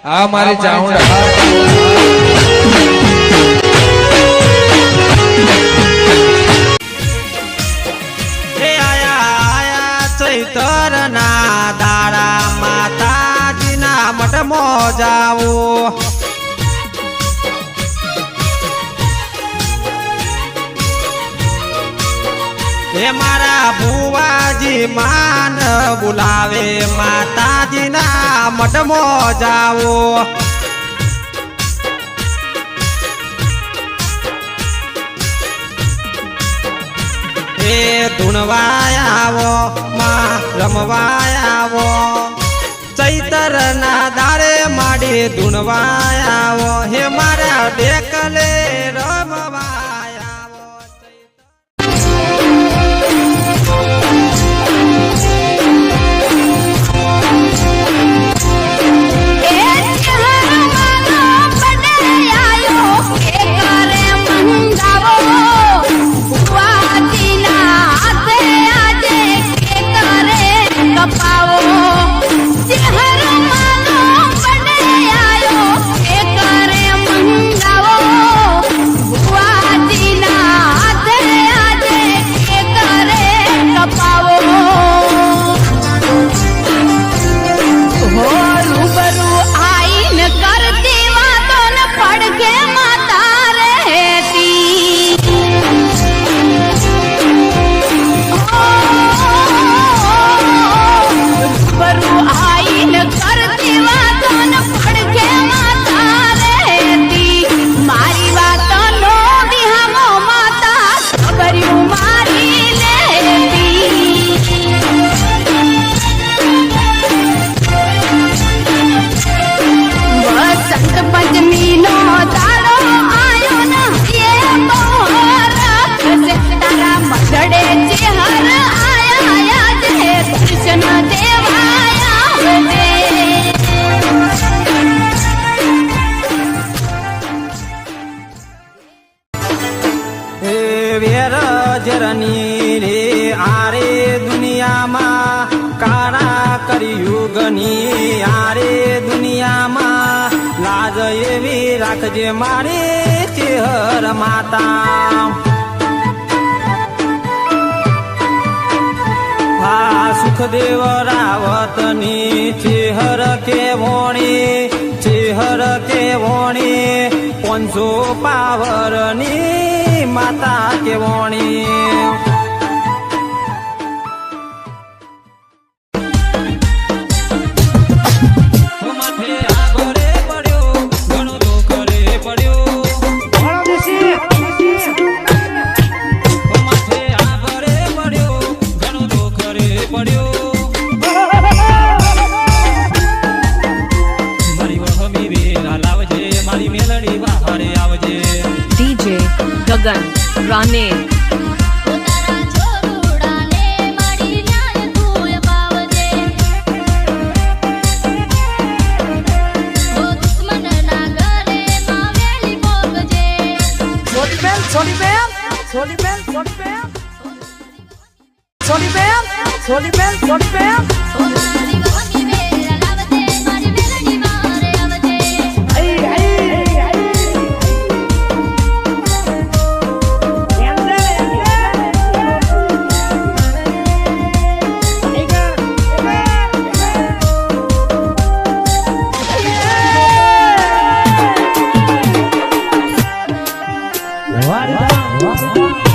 આ મારી ચાઉંડા ચૈતરના દાડા માતાજીના મઠમાં જાવો હે મારા ભુવાજી માન બોલાવે માતાજીના મઠમાં જાવો એ ધૂણવાયાવો માં રમવાયાવો ચૈતરના દાડે માડી ધૂણવાયાવો હે મારા ડેકલે રમવા જરની રે આરે દુનિયામાં કારા કળિયુગની આરે દુનિયામાં લાજ એવી રાખજે મારે ચેહર માતા હા સુખદેવ રાવતની ચેહર કેવોણી 500 પાવરની માતા કેવોણી DJ Gagan Rane What?